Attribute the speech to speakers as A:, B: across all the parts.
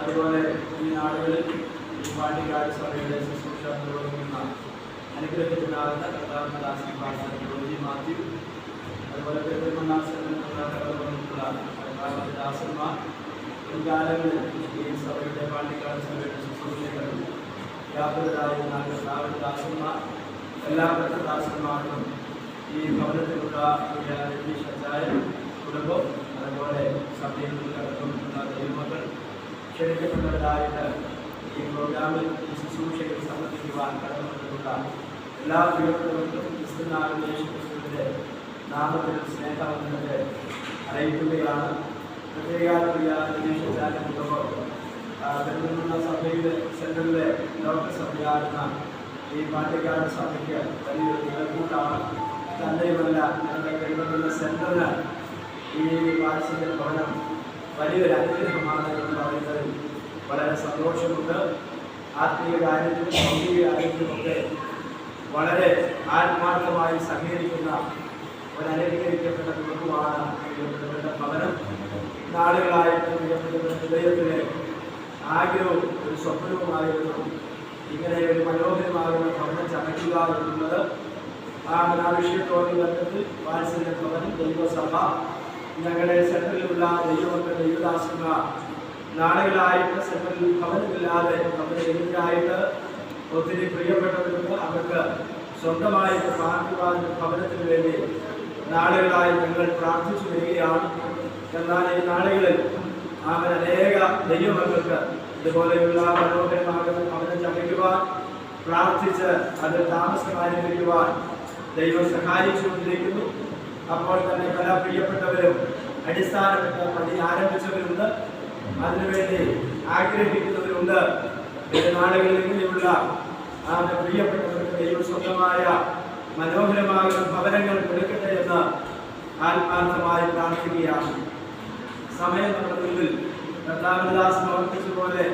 A: അതുപോലെ ഈ നാടുകളിൽ ഈ പാണ്ടിക്കാട് സഭയുടെ ശുശ്രൂഷ നിർവഹിക്കുന്ന അനുഗ്രഹത്തിനാകുന്ന കർത്താവിന്റെ ദാസൻ പാസ്റ്റർ ജോജി മാത്യു, അതുപോലെ പെരുമണ്ണാസിലുള്ള കർത്താവിന്റെ ദാസന്മാർ, മുൻകാലങ്ങളിൽ ഈ സഭയുടെ പാണ്ടിക്കാട് സഭയുടെ ശുശ്രൂഷകളും വ്യാപൃതരായിരുന്ന കർത്താവിന്റെ ദാസന്മാർ, എല്ലാ ദാസന്മാർക്കും ഈ ഭവനത്തിലുള്ള രതീഷായ കുടുംബം, അതുപോലെ സഭയിൽ കടക്കുന്ന ദൈവമക്കൾ ക്ഷണിക്കപ്പെട്ടവരായിട്ട് ഈ പ്രോഗ്രാമിൽ ഈ ശുശ്രൂഷയിൽ സംബന്ധിക്കുവാൻ കടന്നിട്ടുള്ള എല്ലാ പ്രിയപ്പെട്ടവർക്കും ക്രിസ്തുനാഥ യേശുക്രിസ്തുവിന്റെ നാമത്തിൽ സ്നേഹവന്ദനത്തെ അറിയിക്കുകയാണ്. പ്രത്യേക പ്രിയ രതീഷായ കുടുംബം പെരുന്നുള്ള സഭയിലെ സെൻട്രലിലെ ലോകസഭയാകുന്ന ഈ പാണ്ടിക്കാട് സഭയ്ക്ക് വലിയൊരു നിലകൂട്ടാണ്. തന്നെയുമല്ല, ഞങ്ങളുടെ പെരുന്നുള്ള സെൻട്രലിന് ഈ വാത്സല്യ ഭവനം വലിയൊരു അനുഗ്രഹമാണ് എന്ന് പറയുന്നതിൽ വളരെ സന്തോഷമുണ്ട്. ആത്മീയ കാര്യത്തിലും ഭൗതിക കാര്യത്തിലുമൊക്കെ വളരെ ആത്മാർത്ഥമായി സഹകരിക്കുന്ന ഒരു അനുഗ്രഹിക്കപ്പെട്ട കുടുംബമാണ് പ്രിയപ്പെട്ടവരുടെ ഭവനം. നാളുകളായിട്ട് പ്രിയപ്പെട്ടവരുടെ ഹൃദയത്തിലെ ആഗ്രഹവും ഒരു സ്വപ്നവുമായിരുന്നു ഇങ്ങനെ ഒരു മനോഹരമാകുന്ന ഭവനം ചമയ്ക്കുക എന്നുള്ളത്. ആ വിഷയത്തോട് ബന്ധത്തിൽ വാത്സല്യ ഭവനം ദൈവസഭ ഞങ്ങളുടെ സെൻട്രലിലുള്ള ദൈവമക്കൾ ദൈവദാസന്മാർ നാളുകളായിട്ട് സെൻട്രലിൽ ഭവനമില്ലാതെ നമ്മുടെ എതിരായിട്ട് ഒത്തിരി പ്രിയപ്പെട്ടവർക്ക് അവർക്ക് സ്വന്തമായിട്ട് പാർക്കുവാനുള്ള ഭവനത്തിന് വേണ്ടി നാളുകളായി ഞങ്ങൾ പ്രാർത്ഥിച്ചു വരികയാണ്. എന്നാൽ ഈ നാളുകളിൽ അനേക ദൈവമക്കൾക്ക് ഇതുപോലെയുള്ള മനോഹരമാകുന്ന ഭവനം ചമയ്ക്കുവാൻ പ്രാർത്ഥിച്ച് അത് താമസമായിരിക്കുവാൻ ദൈവം സഹായിച്ചുകൊണ്ടിരിക്കുന്നു. അപ്പോൾ തന്നെ പല പ്രിയപ്പെട്ടവരും അടിസ്ഥാനപ്പെട്ട പണി ആരംഭിച്ചവരുണ്ട്, അതിനുവേണ്ടി ആഗ്രഹിക്കുന്നവരുണ്ട്. നാളുകളിൽ ഇങ്ങനെയുള്ള പ്രിയപ്പെട്ടവർക്ക് ദൈവം സ്വന്തമായ മനോഹരമാകുന്ന ഭവനങ്ങൾ കൊടുക്കട്ടെ എന്ന് ആത്മാർത്ഥമായി പ്രാർത്ഥിക്കുകയാണ്. സമയം നമ്മുടെ മുന്നിൽ കർത്താവിദാസ് പ്രവർത്തിച്ചതുപോലെ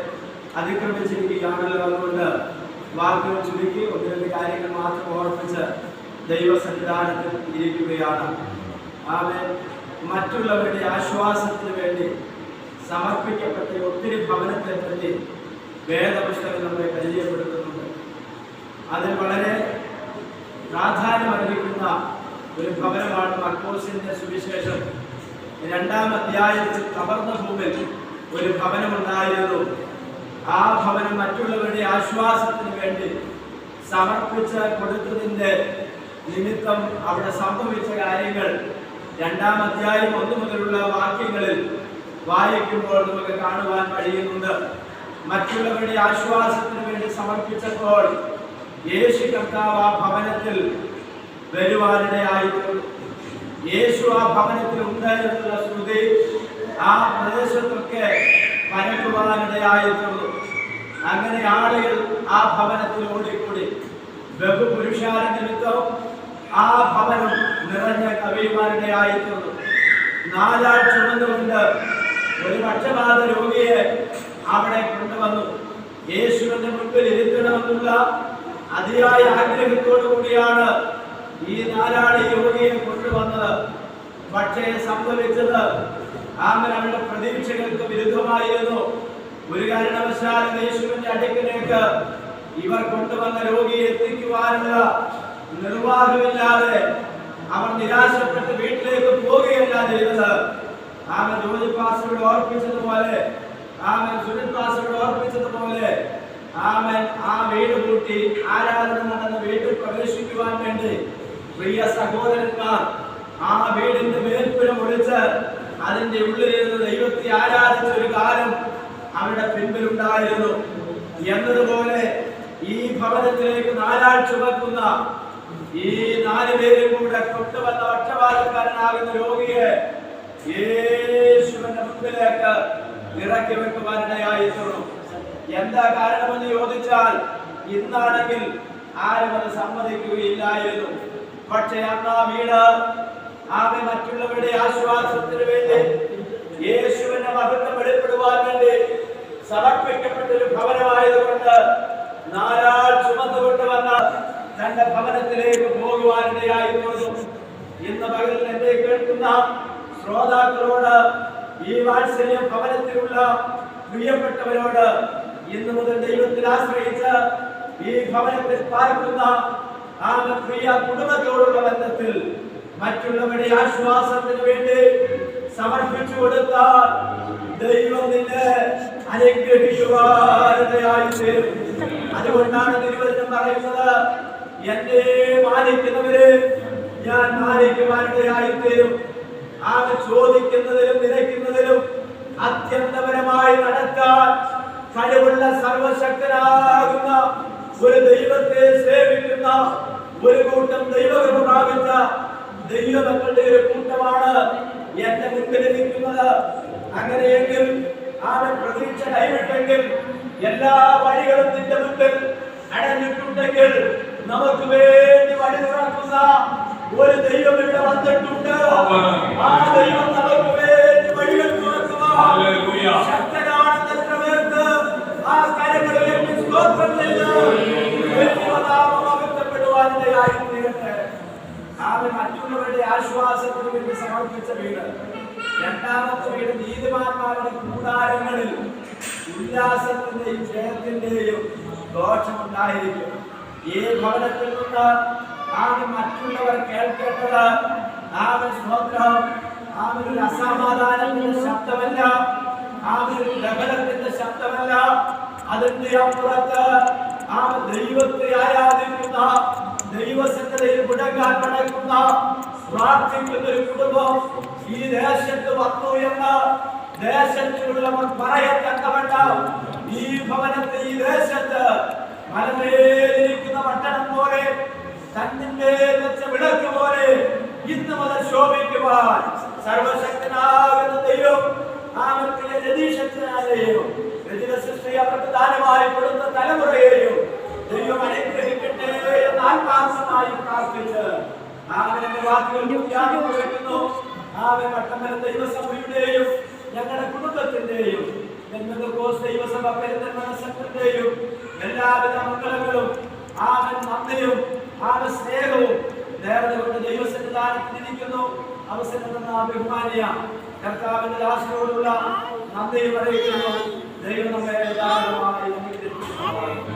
A: അതിക്രമിച്ചിരിക്കുകയാണല്ലോ. അതുകൊണ്ട് വാക്കുകൾ ചുരുക്കി ഒന്ന് രണ്ട് കാര്യങ്ങൾ മാത്രം ഓർപ്പിച്ച് ദൈവസന്നിധാനത്തിൽ ഇരിക്കുകയാണ്. ആമേൻ. മറ്റുള്ളവരുടെ ആശ്വാസത്തിന് വേണ്ടി സമർപ്പിക്കപ്പെട്ട ഒത്തിരി ഭവനത്തെ പറ്റി വേദപുസ്തകം നമ്മളെ പരിചയപ്പെടുത്തുന്നുണ്ട്. അതിൽ വളരെ പ്രാധാന്യം അർഹിക്കുന്ന ഒരു ഭവനമാണ് മർക്കോസിന്റെ സുവിശേഷം 2-ാം അധ്യായത്തിൽ കവർന്ന ഭൂമിയിൽ ഒരു ഭവനമുണ്ടായിരുന്നു. ആ ഭവനം മറ്റുള്ളവരുടെ ആശ്വാസത്തിന് വേണ്ടി സമർപ്പിച്ച് കൊടുത്തതിന്റെ നിമിത്തം അവിടെ സംഭവിച്ച കാര്യങ്ങൾ 2-ാം അധ്യായം 1 മുതലുള്ള വാക്യങ്ങളിൽ വായിക്കുമ്പോൾ നമുക്ക് കാണുവാൻ കഴിയുന്നുണ്ട്. മറ്റുള്ളവരുടെ ആശ്വാസത്തിന് വേണ്ടി സമർപ്പിച്ചപ്പോൾ യേശു കർത്താവ് ആ ഭവനത്തിൽ വരുവാനിടയായിട്ടുണ്ട്. യേശു ആ ഭവനത്തിൽ ഉണ്ടായിരുന്നുള്ള ശ്രുതി ആ പ്രദേശത്തൊക്കെ പരക്കുവാനിടയായിട്ടുണ്ട്. അങ്ങനെ ആളുകൾ ആ ഭവനത്തിൽ ഓടിക്കൂടി. ബഹുപുരുഷാര നിമിത്തം ആ ഭവനം നിറഞ്ഞ കവിയുവാനിടയായിട്ടുണ്ട്. 4 ആൾ ചുമന്നുകൊണ്ട് ഒരു പക്ഷപാത രോഗിയെ അവിടെ കൊണ്ടുവന്നു. യേശുവിന്റെ മുൻപിൽ ഇരുത്തണമെന്നുള്ള അതിയായ ആഗ്രഹത്തോടു കൂടിയാണ് ഈ 4 ആൾ രോഗിയെ കൊണ്ടുവന്നത്. പക്ഷേ സംഭവിച്ചത് അവരുടെ പ്രതീക്ഷകൾക്ക് വിരുദ്ധമായിരുന്നു. ഒരു കാരണവശാലും യേശുവിന്റെ അടുക്കിലേക്ക് ഇവർ കൊണ്ടുവന്ന രോഗിയെ എത്തിക്കുവാനുള്ള നിർവാഹമില്ലാതെ അവർ നിരാശപ്പെട്ട് വീട്ടിലേക്ക് പോവുകയല്ല ചെയ്തത്. ജോജി പാസ്റ്ററോട് ഓർപ്പിച്ചതുപോലെ, സുനിൽ പാസ്റ്ററോട് ഓർപ്പിച്ചതുപോലെ ആ വീട് പൂട്ടി ആരാധന നടന്ന വീട്ടിൽ പ്രവേശിക്കുവാൻ വേണ്ടി പ്രിയ സഹോദരന്മാർ ആ വീടിന്റെ മേൽപ്പുര ഒളിച്ച് അതിന്റെ ഉള്ളിലിരുന്ന് ദൈവത്തെ ആരാധിച്ച ഒരു കാലം അവരുടെ പിൻപിലുണ്ടായിരുന്നു. എന്നതുപോലെ ഈ ഭവനത്തിലേക്ക് 4 ആൾ ചുമക്കുന്ന ഈ 4 പേരും കൂടെ കൊണ്ടുവന്ന പക്ഷപാതക്കാരനാകുന്ന രോഗിയെ യേശുവിന്റെ മുമ്പിലേക്ക് ഇറക്കി വെക്കുവാനിടയായിരുന്നു. എന്താ കാരണമെന്ന് ചോദിച്ചാൽ ഇന്നാണെങ്കിൽ ആരും അത് സമ്മതിക്കുകയില്ലായിരുന്നു. പക്ഷെ അന്ന് ആ വീട് മറ്റുള്ളവരുടെ ആശ്വാസത്തിന് വേണ്ടി യേശുവിന്റെ മഹത്വം വെളിപ്പെടുവാൻ വേണ്ടി സമർപ്പിക്കപ്പെട്ട ഒരു ഭവനമായതുകൊണ്ട് 4 ആൾ ചുമന്നുകൊണ്ട് വന്ന തന്റെ ഭവനത്തിലേക്ക് പോകുവാനിടയായിരുന്നു. ഇന്ന് പകലിൽ എന്നെ കേൾക്കുന്ന ശ്രോതാക്കളോട്, ഈ വാത്സല്യ ഭവനത്തിലുള്ള പ്രിയപ്പെട്ടവരോട്, ഇന്ന് മുതൽ ദൈവത്തിൽ ആശ്രയിച്ച് ഈ ഭവനത്തിൽ പാർക്കുന്ന ആ പ്രിയ കുടുംബത്തോടുള്ള ബന്ധത്തിൽ മറ്റുള്ളവരുടെ ആശ്വാസത്തിന് വേണ്ടി സമർപ്പിച്ചു കൊടുത്താൽ ദൈവം നിന്നെ അനുഗ്രഹിക്കുവാനായി തീരും. അതുകൊണ്ടാണ് തിരുവചനം പറയുന്നത്, എന്നെ മാനിക്കുന്നവരെ ഞാൻ മാനിക്കുവാനായി തീരും. അവൻ ചോദിക്കുന്നതിലും നിരക്കുന്നതിലും അത്യന്തപരമായി നടക്കാൻ കഴിവുള്ള സർവശക്തനാകുന്ന ഒരു ദൈവത്തെ സേവിക്കുന്ന ഒരു കൂട്ടം ദൈവകൃപ പ്രാപിച്ച ദൈവമക്കളുടെ ഒരു കൂട്ടമാണ് എന്റെ മുൻപിൽ നിൽക്കുന്നത്. അങ്ങനെയെങ്കിൽ അവൻ പ്രതീക്ഷ കൈവിട്ടെങ്കിൽ, എല്ലാ വഴികളും നിന്റെ മുൻപിൽ അടഞ്ഞിട്ടുണ്ടെങ്കിൽ, നമുക്ക് വേണ്ടി വഴി തുറക്കുന്ന ഒരു ദൈവം ഇവിടെ വന്നിട്ടുണ്ട്. ആ ദൈവം നമുക്ക് വേണ്ടി വഴികൾ തുറക്കുക ശക്തനാണെന്ന് എത്ര പേർക്ക് ആ കരങ്ങളിലേക്ക് സ്തോത്രം ചെയ്ത് ദൈവനാമമകത്തപ്പെടുവാനായി തീരട്ടെ. അവൻ മറ്റുള്ളവരുടെ ആശ്വാസത്തിന് വേണ്ടി സമർപ്പിച്ച വീട്. രണ്ടാമത്തെ വീട് നീതിമാന്മാരുടെ കൂടാരങ്ങളിൽ ഉല്ലാസത്തിന്റെയും ജയത്തിന്റെയും ദോഷമുണ്ടായിരിക്കും. ഈ ഭവനത്തിൽ നിന്ന് അവൻ മറ്റുള്ളവർ കേൾക്കേണ്ടത് അവൻ സ്തോത്രം, അവനൊരു അസമാധാനത്തിന്റെ ശബ്ദമല്ല, അവനൊരു ലഹളത്തിന്റെ ശബ്ദമല്ല. അതിന്റെ അപ്പുറത്ത് അവൻ ദൈവത്തെ ആരാധിക്കുന്ന, ദൈവസന്നദ്ധയിൽ മുടങ്ങാൻ നടക്കുന്ന, പ്രാർത്ഥിക്കുന്ന ഒരു കുടുംബം ഈ ദേശത്ത് വന്നു എന്ന് ദേശത്തിലുള്ളവർ പറയത്തക്കവണ്ണം ഈ ഭവനത്തെ, ഈ ദേശത്ത് മലമേലിരിക്കുന്ന പട്ടണം പോലെ, തന്നിന്മേൽ വെച്ച വിളക്ക് പോലെ ഇന്ന് മുതൽ ശോഭിക്കുവാൻ സർവശക്തനാകുന്ന ദൈവം, ആമത്തിലെ രതീശക്തനായെയും രചിത സൃഷ്ടി അവർക്ക് ദാനമായി കൊടുത്ത തലമുറയെയും ദൈവം അനുഗ്രഹിക്കട്ടെ എന്ന് ആത്മാർത്ഥമായി പ്രാർത്ഥിച്ച് അവനെ വാക്കുകൾ വയ്ക്കുന്നു. ആവെ പട്ടമല ദൈവസഭയുടെയും ഞങ്ങളുടെ കുടുംബത്തിന്റെയും ദൈവസഭ പെരുന്തൽമനസത്തിന്റെയും എല്ലാവിധ മംഗളങ്ങളും ആവൻ നന്ദിയും ആവൻ സ്നേഹവും നേർന്നുകൊണ്ട് ദൈവസന്നിധാനത്തിലിരിക്കുന്നു. അവസരം ബഹുമാനിയ കർത്താവിന്റെ ദാസനോടുള്ള നന്ദിയും അറിയിക്കുന്നു. ദൈവം നമ്മെ ധാരാളമായി അനുഗ്രഹിക്കുന്നു.